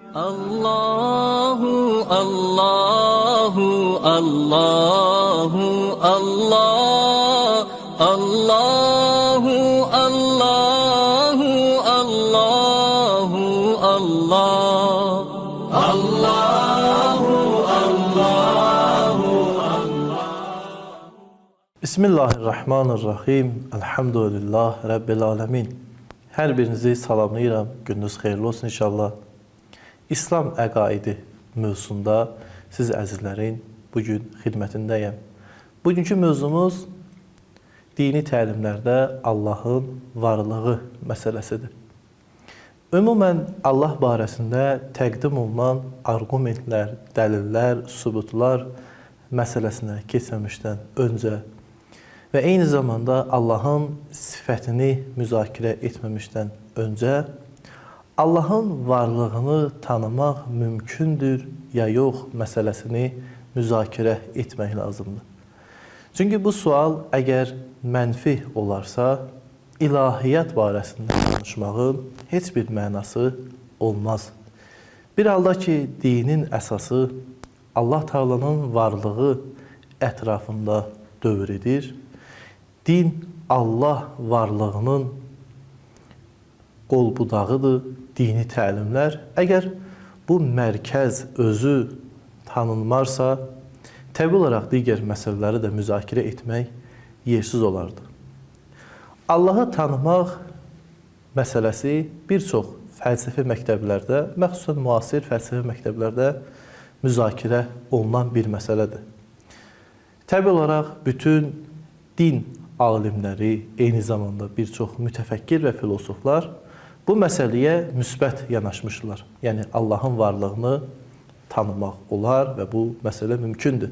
Allahu Allahu Allahu Allah Allahu Allahu Allahu Allah Allahu Allahu Bismillahirrahmanirrahim. Elhamdülillah Rabbil alemin. Hər birinizi salamlayıram. Gününüz xeyirli olsun inşallah. İslam əqaidi mövzusunda siz əzizlərin bugün xidmətindəyəm. Bugünkü mövzumuz dini təlimlərdə Allahın varlığı məsələsidir. Ümumən Allah barəsində təqdim olunan arqumentlər, dəlillər, sübutlar məsələsinə keçməmişdən öncə və eyni zamanda Allahın sifətini müzakirə etməmişdən öncə Allahın varlığını tanımaq mümkündür ya yox məsələsini müzakirə etmək lazımdır. Çünki bu sual əgər mənfi olarsa, ilahiyyat barəsində danışmağın heç bir mənası olmaz. Bir halda ki, dinin əsası Allah Taala'nın varlığı ətrafında dövr edir. Din Allah varlığının qol budağıdır, dini təlimlər. Əgər bu mərkəz özü tanınmarsa, təbii olaraq digər məsələləri də müzakirə etmək yersiz olardı. Allahı tanımaq məsələsi bir çox fəlsəfi məktəblərdə, məxsusən müasir fəlsəfi məktəblərdə müzakirə olunan bir məsələdir. Təbii olaraq bütün din alimləri, eyni zamanda bir çox mütəfəkkir və filosoflar bu məsələyə müsbət yanaşmışlar. Yəni Allahın varlığını tanımaq olar və bu məsələ mümkündür.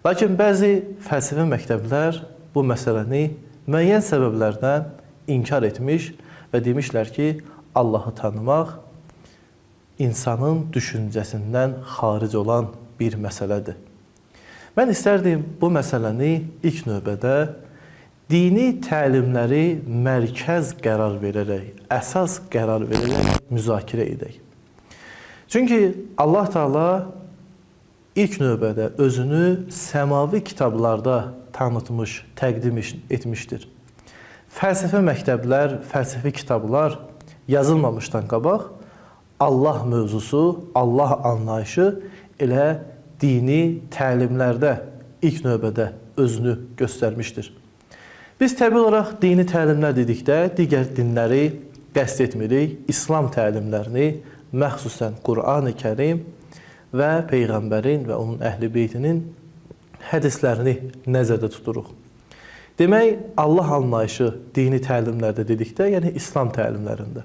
Lakin bəzi fəlsəfi məktəblər bu məsələni müəyyən səbəblərdən inkar etmiş və demişlər ki, Allahı tanımaq insanın düşüncəsindən xaric olan bir məsələdir. Mən istərdim bu məsələni ilk növbədə dini təlimləri mərkəz qərar verərək, əsas qərar verərək müzakirə edək. Çünki Allah Taala ilk növbədə özünü səmavi kitablarda tanıtmış, təqdim etmişdir. Fəlsəfi məktəblər, fəlsəfi kitablar yazılmamışdan qabaq Allah mövzusu, Allah anlayışı elə dini təlimlərdə ilk növbədə özünü göstərmişdir. Biz təbii olaraq dini təlimlər dedikdə digər dinləri qəsd etmirik. İslam təlimlərini, məxsusən Qur'an-ı Kərim və Peyğəmbərin və onun əhl-i beytinin hədislərini nəzərdə tuturuq. Demək, Allah anlayışı dini təlimlərdə dedikdə, yəni İslam təlimlərində.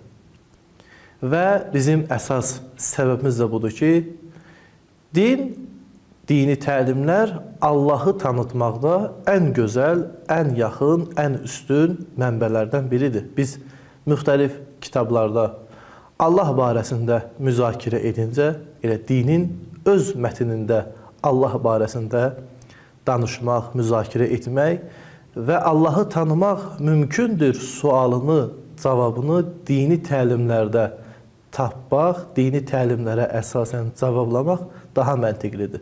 Və bizim əsas səbəbimiz də budur ki, dini təlimlər Allahı tanıtmaqda ən gözəl, ən yaxın, ən üstün mənbələrdən biridir. Biz müxtəlif kitablarda Allah barəsində müzakirə edincə, elə dinin öz mətnində Allah barəsində danışmaq, müzakirə etmək və Allahı tanımaq mümkündür sualını, cavabını dini təlimlərdə tapmaq, dini təlimlərə əsasən cavablamaq daha məntiqlidir.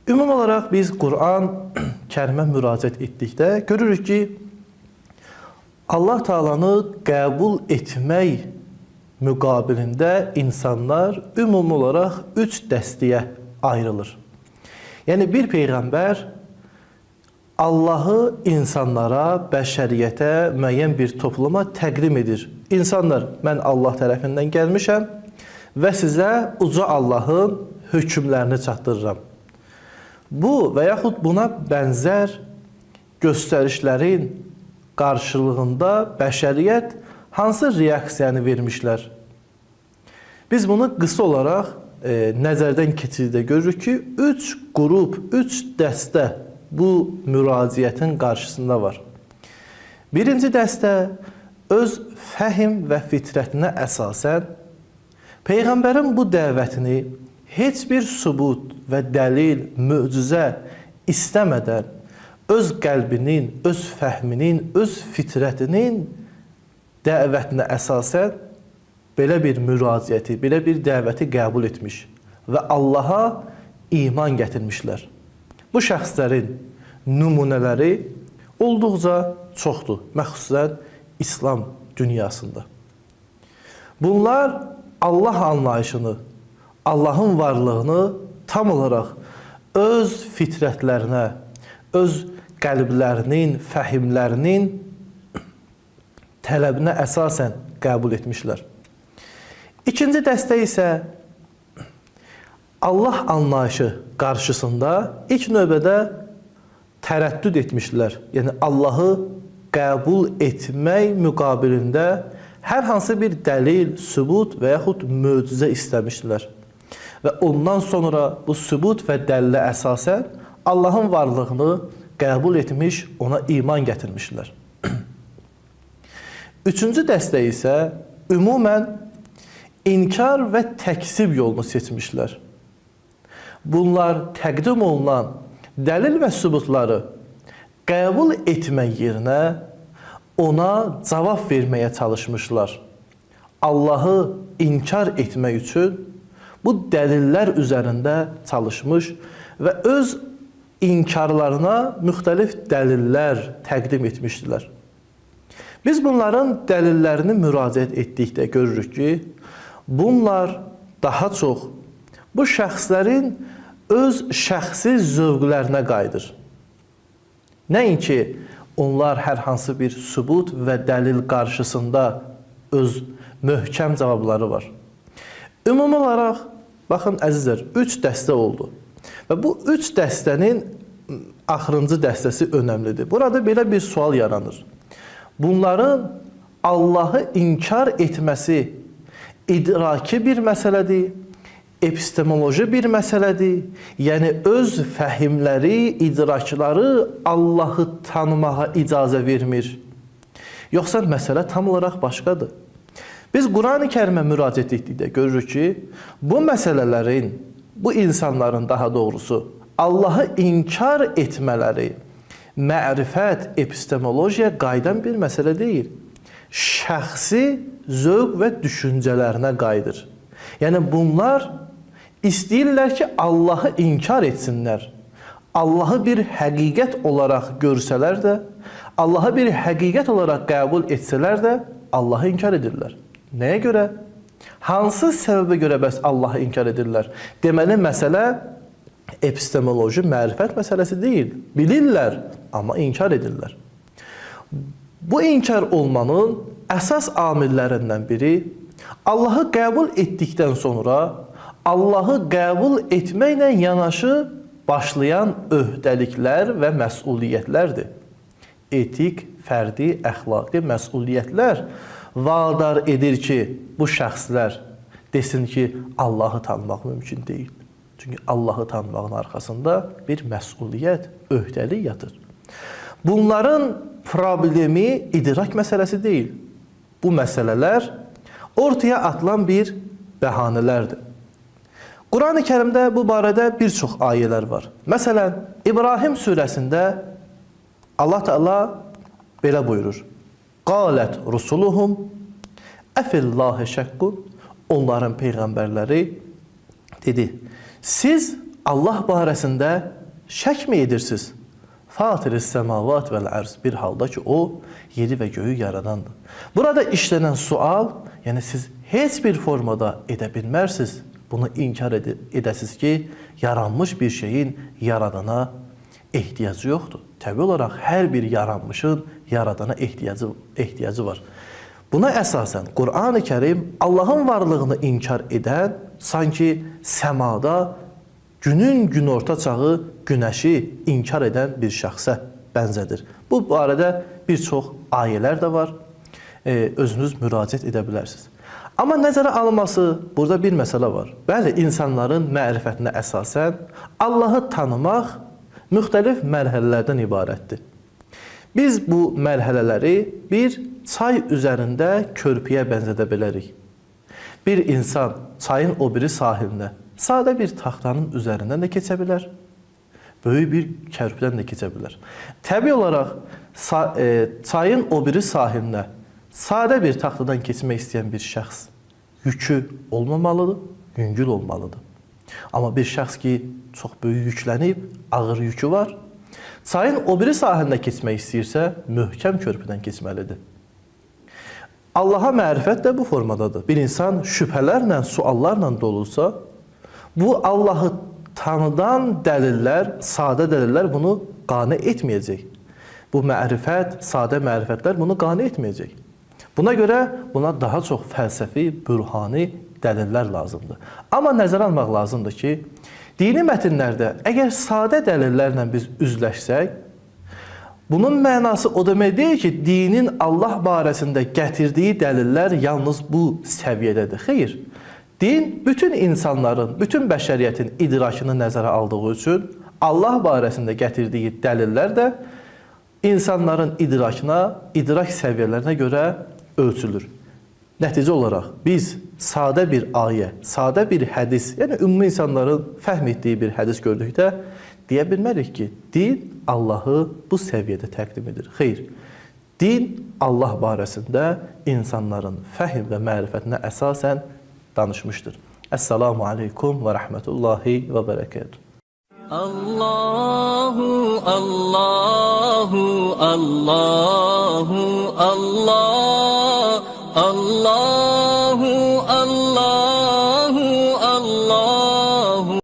Ümumi olaraq biz Qur'an-Kərimə müraciət etdikdə görürük ki, Allah Taala'nı qəbul etmək müqabilində insanlar ümumi olaraq 3 dəstəyə ayrılır. Yəni bir peyğəmbər Allahı insanlara, bəşəriyyətə, müəyyən bir topluma təqdim edir. İnsanlar, mən Allah tərəfindən gəlmişəm və sizə uca Allahın hökmlərini çatdırıram. Bu və yaxud buna bənzər göstərişlərin qarşılığında bəşəriyyət hansı reaksiyanı vermişlər? Biz bunu qısa olaraq nəzərdən keçirdikdə görürük ki, 3 qrup, 3 dəstə bu müraciətin qarşısında var. Birinci dəstə öz fəhim və fitrətinə əsasən Peyğəmbərin bu dəvətini heç bir sübut və dəlil, möcüzə istəmədən öz qəlbinin, öz fəhminin, öz fitrətinin dəvətinə əsasən belə bir müraciəti, belə bir dəvəti qəbul etmiş və Allaha iman gətirmişlər. Bu şəxslərin nümunələri olduqca çoxdur, məxsusən İslam dünyasında. Bunlar Allah anlayışını, Allahın varlığını tam olaraq öz fitrətlərinə, öz qəlblərinin, fəhimlərinin tələbinə əsasən qəbul etmişlər. İkinci dəstə isə Allah anlayışı qarşısında ilk növbədə tərəddüd etmişlər. Yəni Allahı qəbul etmək müqabilində hər hansı bir dəlil, sübut və yaxud möcüzə istəmişdilər. Və ondan sonra bu sübut və dəlilə əsasən Allahın varlığını qəbul etmiş, ona iman gətirmişlər. Üçüncü dəstə isə ümumən inkar və təksib yolunu seçmişlər. Bunlar təqdim olunan dəlil və sübutları qəbul etmək yerinə ona cavab verməyə çalışmışlar. Allahı inkar etmək üçün bu dəlillər üzərində çalışmış və öz inkarlarına müxtəlif dəlillər təqdim etmişdilər. Biz bunların dəlillərini müraciət etdikdə görürük ki, bunlar daha çox bu şəxslərin öz şəxsi zövqlərinə qayıdır. Nəinki onlar hər hansı bir sübut və dəlil qarşısında öz möhkəm cavabları var. Ümumi olaraq, baxın əzizlər, 3 dəstə oldu. Və bu 3 dəstənin axırıncı dəstəsi önəmlidir. Burada belə bir sual yaranır. Bunların Allahı inkar etməsi idraki bir məsələdir, epistemoloji bir məsələdir. Yəni öz fəhimləri, idrakları Allahı tanımağa icazə vermir. Yoxsa məsələ tam olaraq başqadır. Biz Quran-ı Kərimə müraciət etdikdə görürük ki, bu məsələlərin, bu insanların daha doğrusu Allahı inkar etmələri mərifət, epistemologiya qayıdan bir məsələ deyil. Şəxsi zövq və düşüncələrinə qayıdır. Yəni bunlar istəyirlər ki, Allahı inkar etsinlər. Allahı bir həqiqət olaraq görsələr də, Allahı bir həqiqət olaraq qəbul etsələr də, Allahı inkar edirlər. Nəyə görə? Hansı səbəbə görə bəs Allahı inkar edirlər? Deməli, məsələ epistemoloji, mərifət məsələsi deyil. Bilirlər, amma inkar edirlər. Bu inkar olmanın əsas amillərindən biri, Allahı qəbul etdikdən sonra Allahı qəbul etməklə yanaşı başlayan öhdəliklər və məsuliyyətlərdir. Etik, fərdi, əxlaqi məsuliyyətlər vadar edir ki, bu şəxslər desin ki, Allahı tanımaq mümkün deyil. Çünki Allahı tanımağın arxasında bir məsuliyyət, öhdəlik yatır. Bunların problemi idrak məsələsi deyil. Bu məsələlər ortaya atılan bir bəhanələrdir. Quran-ı Kərimdə bu barədə bir çox ayələr var. Məsələn, İbrahim surəsində Allah Teala belə buyurur. Qalət rusuluhum əfillahi şəkkun. Onların peyğəmbərləri dedi, siz Allah barəsində şək mi edirsiniz? Fatiris səmavat vəl ərz. Bir halda ki, o, yeri və göyü yaradandır. Burada işlənən sual, yəni siz heç bir formada edə bilmərsiniz. Bunu inkar edəsiniz ki, yaranmış bir şeyin yaradana ehtiyacı yoxdur. Təbii olaraq hər bir yaranmışın yaradana ehtiyacı var. Buna əsasən Quran-ı Kərim Allahın varlığını inkar edən, sanki səmada günün günorta çağı günəşi inkar edən bir şəxsə bənzədir. Bu barədə bir çox ayələr də var. Özünüz müraciət edə bilərsiniz. Amma nəzərə alınması burada bir məsələ var. Bəli, insanların mərifətinə əsasən Allahı tanımaq müxtəlif mərhələlərdən ibarətdir. Biz bu mərhələləri bir çay üzərində körpüyə bənzədə bilərik. Bir insan çayın o biri sahilinə sadə bir taxtanın üzərindən də keçə bilər. Böyük bir körpüdən də keçə bilər. Təbii olaraq çayın o biri sahilinə sadə bir taxtadan keçmək istəyən bir şəxs yükü olmamalıdır, yüngül olmalıdır. Amma bir şəxs ki, çox böyük yüklənib, ağır yükü var, çayın o biri sahəndə keçmək istəyirsə, möhkəm körpüdən keçməlidir. Allaha mərifət də bu formadadır. Bir insan şübhələrlə, suallarla dolursa, bu Allahı tanıdan dəlillər, sadə dəlillər bunu qane etməyəcək. Bu mərifət, sadə mərifətlər bunu qane etməyəcək. Buna görə buna daha çox fəlsəfi, bürhani dəlillər lazımdır. Amma nəzərə almaq lazımdır ki, dini mətnlərdə əgər sadə dəlillərlə biz üzləşsək, bunun mənası o demək deyil ki, dinin Allah barəsində gətirdiyi dəlillər yalnız bu səviyyədədir. Xeyr, din bütün insanların, bütün bəşəriyyətin idrakını nəzərə aldığı üçün Allah barəsində gətirdiyi dəlillər də insanların idrakına, idrak səviyyələrinə görə ölçülür. Nəticə olaraq biz sadə bir ayə, sadə bir hədis, yəni ümumi insanların fəhm etdiyi bir hədis gördükdə deyə bilmərik ki, din Allahı bu səviyyədə təqdim edir. Xeyr, din Allah barəsində insanların fəhm və mərifətinə əsasən danışmışdır. Əssalamu aleykum və rəhmətullahi və bərəkətuhu. Allahu, Allahu, Allahu, Allah, Allah.